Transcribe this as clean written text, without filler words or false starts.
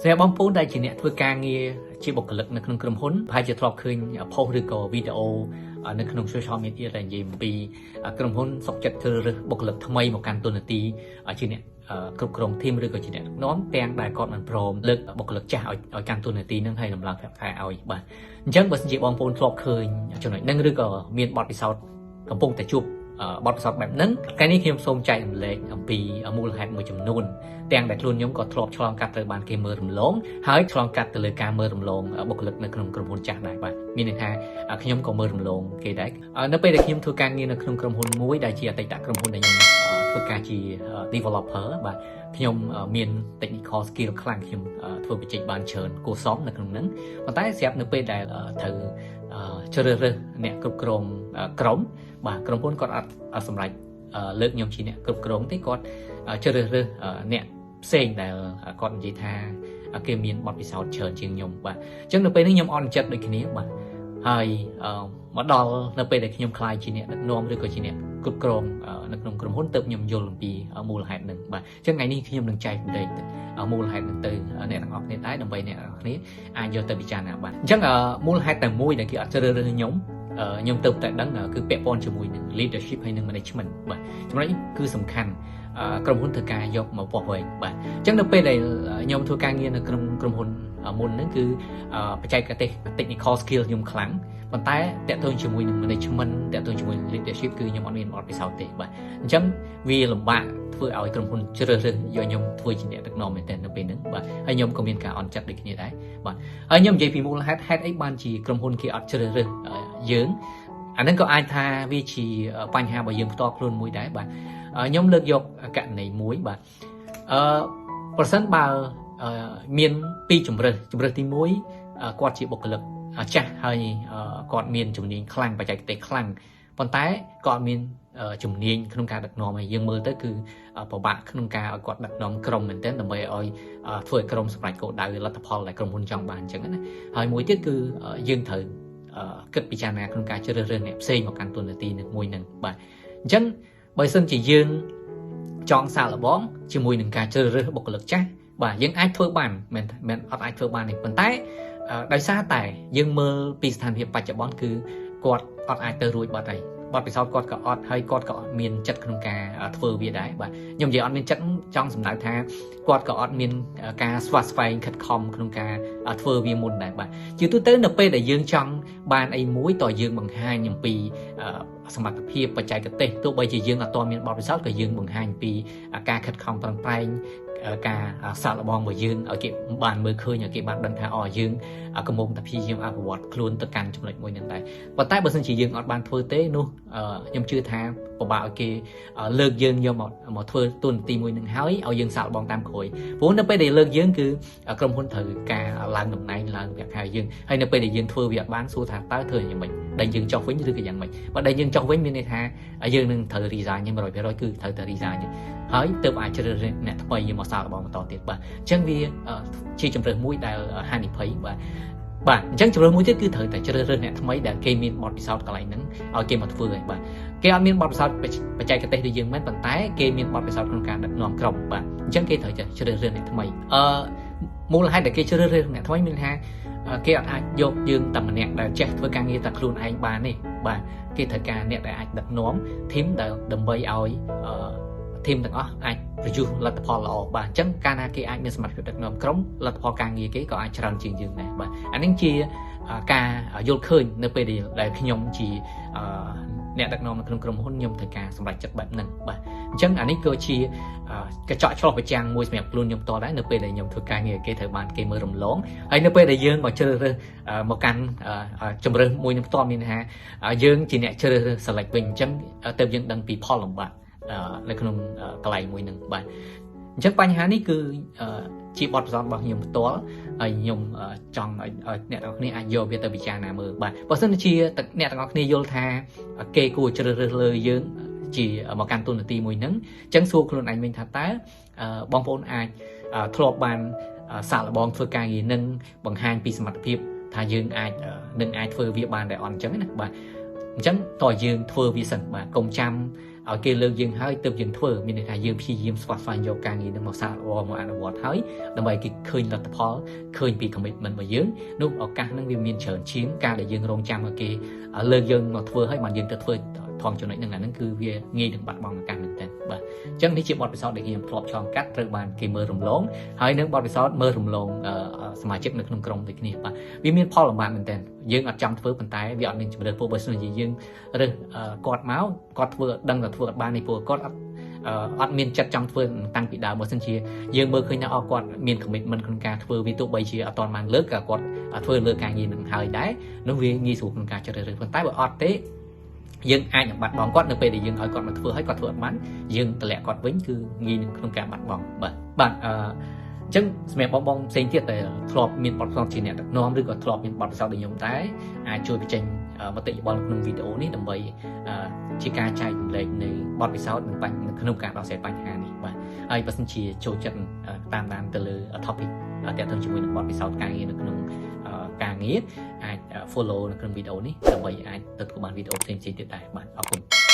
សម្រាប់បងប្អូនដែលជាអ្នកធ្វើការងារជាបុគ្គលិកនៅក្នុងក្រុមហ៊ុនប្រហែលជាធ្លាប់ឃើញ post ឬក៏វីដេអូនៅក្នុង social media ដែលនិយាយអំពីក្រុមហ៊ុនសុខចិត្តជ្រើសរើសបុគ្គលិកថ្មីមកកាន់តួនាទីជាអ្នកគ្រប់គ្រងធីមឬក៏ជាអ្នកដឹកនាំទាំងដែលគាត់មិនព្រមលើកបុគ្គលិកចាស់ឲ្យកាន់តួនាទីនឹងហើយតម្លើងប្រាក់ខែឲ្យបាទអញ្ចឹងបើសិនជាបងប្អូនធ្លាប់ឃើញចំណុចហ្នឹងឬក៏មានបទពិសោធន៍កំពុងតែជួបបទពិសោធន៍បែបហ្នឹងថ្ងៃនេះខ្ញុំសូមចែករំលែកអំពីមូលហេតុមួយចំនួនទាំងដែលខ្លួនខ្ញុំក៏ធ្លាប់ឆ្លងកាត់ត្រូវបានគេមើលរំលងហើយឆ្លងកាត់ទៅលើការមើលរំលងបុគ្គលិកនៅក្នុងក្រុមហ៊ុនចាស់ដែរបាទមានន័យថាខ្ញុំក៏មើលរំលងគេដែរនៅពេលដែលខ្ញុំធ្វើការងារនៅក្នុងក្រុមហ៊ុនមួយដែលជាអតីតក្រុមហ៊ុនដែលខ្ញុំធ្វើការជា developer បាទខ្ញុំមាន technical skill ខ្លាំងខ្ញុំធ្វើបច្ចេកបានច្រើនគួរសមនៅក្នុងហ្នឹងប៉ុន្តែស្រាប់នៅពេលដែលត្រូវជ្រើសរើសអ្នកគ្រប់គ្រងក្រុមបាទក្រុមហ៊ុនគាត់អត់សម្រេចលើកខ្ញុំជាអ្នកគ្រប់គ្រងទេគាត់ជ្រើសរើសអ្នកផ្សេងដែលគាត់និយាយថាគេមានបទពិសោធន៍ច្រើនជាងខ្ញុំបាទអញ្ចឹងនៅពេលនេះខ្ញុំអន់ចិត្តដូចគ្នាបាទហើយមកដល់នៅពេលដែលខ្ញុំខ្លាយជាអ្នកដឹកនាំឬក៏ជាអ្នកគ្រប់គ្រងនៅក្នុងក្រុមហ៊ុនទើបខ្ញុំយល់អំពីមូលហេតុហ្នឹងបាទអញ្ចឹងថ្ងៃនេះខ្ញុំនឹងចែកបណ្ដេញមូលហេតុហ្នឹងទៅអ្នកទាំងអស់គ្នាដែរដើម្បីអ្នកទាំងអស់គ្នាអាចយកទៅពិចារណាបានអញ្ចឹងមូលហេតុតែមួយដែលគេអត់ជ្រើសរើសខ្ញុំទៅតែដឹងគឺពាក់ព័ន្ធជាមួយនឹង leadership ហើយនឹង management បាទចំណុចនេះគឺសំខាន់ក្រុមហ៊ុនធ្វើការយកមកពោះវែងបាទអញ្ចឹងនៅពេលដែលខ្ញុំធ្វើការងារនៅក្នុងក្រុមហ៊ុនមុនហ្នឹងគឺបច្ចេកទេស technical skill ខ្ញុំខ្លាំងប៉ុន្តែតកតងជាមួយនឹង management តកតងជាមួយ leadership គឺខ្ញុំអត់មានបទពិសោធន៍ទេបាទអញ្ចឹងវាលំបាកធ្វើឲ្យក្រុមហ៊ុនជ្រើសរើសយកខ្ញុំធ្វើជាអ្នកដឹកនាំមែនទែននៅពេលហ្នឹងបាទហើយខ្ញុំក៏មានការអន់ចិត្តដូចគ្នាដែរបាទហើយខ្ញុំនិយាយពីមូលហេតុអីបានជាក្រុមហ៊ុនគេអត់ជ្រើសរើសយើងអាហ្នឹងក៏អាចថាវាជាបញ្ហារបស់យើងផ្ទាល់ខ្លួនមួយដែរបាទខ្ញុំលើកយកករណីមួយបាទប្រសិនបើមានពីរជំរើសទី1គាត់ជាបុគ្គលិកចាស់ហើយគាត់មានជំនាញខ្លាំងបច្ចេកទេសខ្លាំងប៉ុន្តែគាត់មានជំនាញក្នុងការដឹកនាំហើយយើងមើលទៅគឺពិបាកក្នុងការឲ្យគាត់ដឹកនាំក្រុមមែនទែនដើម្បីឲ្យធ្វើឲ្យក្រុមសម្រេចគោលដៅលទ្ធផលដែលក្រុមហ៊ុនចង់បានអញ្ចឹងណាហើយមួយទៀតគឺយើងត្រូវគិតពិចារណាក្នុងការជ្រើសរើសអ្នកផ្សេងមកកាន់តួនាទីនឹងមួយនឹងបាទអញ្ចឹងបើសិនជាយើងចង់សាកល្បងជាមួយនឹងការជ្រើសរើសបុគ្គលិកចាស់បាទយើងអាចធ្វើបានមិនអត់អាចធ្វើបានទេប៉ុន្តែដោយសារតែយើងមើលពីស្ថានភាពបច្ចុប្បន្នគឺគាត់អត់អាចទៅរួចបាត់ហើយបទពិសោធន៍គាត់ក៏អត់ហើយគាត់ក៏អត់មានចិត្តក្នុងការធ្វើវាដែរបាទខ្ញុំនិយាយអត់មានចិត្តចង់សម្ដៅថាគាត់ក៏អត់មានការស្វាស្វែងខិតខំក្នុងការធ្វើវាមុនដែរបាទជាទូទៅនៅពេលដែលយើងចង់បានអីមួយតើយើងបង្ហាញអំពីសមត្ថភាពបច្ចេកទេសទោះបីជាយើងអត់ទាន់មានបទពិសោធន៍ក៏យើងបង្ហាញពីការខិតខំប្រឹងប្រែងការសាកល្បងរបស់យើងឲ្យគេបានមើលឃើញឲ្យគេបានដឹងថាយើងកំពុងតែព្យាយាមអភិវឌ្ឍខ្លួនទៅកាន់ចំណុចមួយហ្នឹងដែរប៉ុន្តែបើសិនជាយើងអត់បានធ្វើទេនោះខ្ញុំជឿថាពិបាកឲ្យគេលើកយើងយកមកធ្វើតួនាទីមួយហ្នឹងហើយឲ្យយើងសាកល្បងតាមក្រោយព្រោះនៅពេលដែលលើកយើងគឺក្រុមហ៊ុនត្រូវការឡើងតំណែងឡើងប្រាក់ខែយើងហើយនៅពេលដែលយើងធ្វើវាអត់បានសួរថាតើធ្វើយ៉ាងម៉េចដែលយើងចុះវិញឬក៏យ៉ាងម៉េចបើដែលយើងចុះវិញមានន័យថាយើងនឹងត្រូវ resign 100%គឺត្រូវតែ resign ហើយទើបអាចជ្រើសរើសអ្នកថ្មីយកមកសាកល្បងបន្តទៀតបាទអញ្ចឹងវាជាជំរើសមួយដែលហានិភ័យបាទអញ្ចឹងជំរើសមួយទៀតគឺត្រូវតែជ្រើសរើសអ្នកថ្មីដែលគេមានបទពិសោធន៍កន្លែងហ្នឹងឲ្យគេមកធ្វើហើយបាទគេអត់មានបទពិសោធន៍បច្ចេកទេសដូចយើងមែនប៉ុន្តែគេមានបទពិសោធន៍ក្នុងការដឹកនាំក្រុមបាទអញ្ចឹងគេត្រូវតែជ្រើសរើសអ្នកថ្មីមូលហេតុដែលគេជ្រើសរើសអ្នកថ្មីមានថាគេអត់អាចយកយើងតែម្នាក់ដែលចេះធ្វើការងារតែខ្លួនឯងបានទេបាទគេត្រូវការអ្នកដែលអាចដឹកនាំធីមដែលដើម្បីឲ្យធីមទាំងអស់អាច produce លទ្ធផលល្អបាទអញ្ចឹងកាលណាគេអាចមានសមត្ថភាពដឹកនាំក្រុមលទ្ធផលការងារគេក៏អាចច្រើនជាងយើងដែរបាទអានេះជាការយល់ឃើញនៅពេលដែលខ្ញុំជាអ្នកដឹកនាំនៅក្នុងក្រុមហ៊ុនខ្ញុំត្រូវការសម្រេចចិត្តបែបហ្នឹងបាទអញ្ចឹងអានេះក៏ជាកញ្ចក់ឆ្លុះបញ្ចាំងមួយសម្រាប់ខ្លួនខ្ញុំតដែរនៅពេលដែលខ្ញុំធ្វើការងារគេត្រូវបានគេមើលរំលងហើយនៅពេលដែលយើងមកជ្រើសរើសមកកាន់ជំរើសមួយនឹងផ្ទាល់មានថាយើងជាអ្នកជ្រើសរើស select វិញអញ្ចឹងទៅយើងដឹងពីផលលំបាកនៅក្នុងកន្លែងមួយហ្នឹងបាទអញ្ចឹងបញ្ហានេះគឺជាបទពិសោធន៍របស់ខ្ញុំផ្ទាល់ហើយខ្ញុំចង់ឲ្យអ្នកទាំងអស់គ្នាអាចយកវាទៅពិចារណាមើលបាទបើសិនជាអ្នកទាំងអស់គ្នាយល់ថាគេគួរជ្រើសរើសលើយើងជាមកកាន់តួនាទីមួយហ្នឹងអញ្ចឹងសួរខ្លួនឯងវិញថាតើបងប្អូនអាចធ្លាប់បានសាកល្បងធ្វើការងារនឹងបង្ហាញពីសមត្ថភាពថាយើងអាចធ្វើវាបានដែរអត់អញ្ចឹងណាបាទអញ្ចឹងតើយើងធ្វើវាសិនបាទកុំចាំ ឲ្យគេលើកយើងហើយទើបយើងធ្វើមានន័យថាយើងព្យាយាមស្វាស្វែងយកការងារនឹងមកសាកល្បងមកអនុវត្តហើយដើម្បីគេឃើញលទ្ធផលឃើញពី commitment របស់យើងនោះឱកាសហ្នឹងវាមានច្រើនជាងការដែលយើងរងចាំឲ្យគេលើកយើងមកធ្វើហើយបានយើងទៅធ្វើថងចំណុចហ្នឹងអាហ្នឹងគឺវាងាយនឹងបាត់បង់ឱកាសមែនតើបាទអញ្ចឹងនេះជាបទពិសោធន៍ដែលខ្ញុំធ្លាប់ឆ្លងកាត់ត្រូវបានគេមើលរំលងហើយនឹងបទពិសោធន៍មើលរំលងសមាជិកនៅក្នុងក្រុមដូចគ្នាបាទវាមានផលលំបាកមែនតើយើងអត់ចង់ធ្វើប៉ុន្តែវាអត់មានជំរឿនពោលបើសិនជាយើងរើសគាត់មកគាត់ធ្វើដឹងតែធ្វើអត់បាននេះព្រោះគាត់អត់មានចិត្តចង់ធ្វើតាំងពីដើមបើសិនជាយើងមើលឃើញថាគាត់មាន commitment ក្នុងការធ្វើវាទោះបីជាអត់ទាន់បានលើកក៏គាត់ធ្វើលើការងារនឹងហើយដែរនោះវាងាយស្រួលក្នុងការជ្រើសរើសប៉ុន្តែបើអត់ទេយើងអាចនឹងបាត់បង់គាត់នៅពេលដែលយើងឲ្យគាត់មកធ្វើហើយគាត់ធ្វើអត់បានយើងតម្លាក់គាត់វិញគឺងាយនឹងក្នុងការបាត់បង់បាទអញ្ចឹងសម្រាប់បងផ្សេងទៀតដែលធ្លាប់មានបទពិសោធន៍ជាអ្នកដឹកនាំឬក៏ធ្លាប់មានបទពិសោធន៍ដូចខ្ញុំដែរអាចជួយបញ្ចេញមតិយោបល់ក្នុងវីដេអូនេះដើម្បីជាការចែករំលែកនៃបទពិសោធន៍នៅក្នុងការដោះស្រាយបញ្ហានេះបាទហើយបើសិនជាចូលចិត្តតាមដានទៅលើ topic ទាក់ទងជាមួយនឹងបទពិសោធន៍ការងារនៅក្នុងការងារអាច follow នៅក្នុងវីដេអូនេះដើម្បីអាចទទួលបានវីដេអូផ្សេងៗទៀតដែរបាទអរគុណ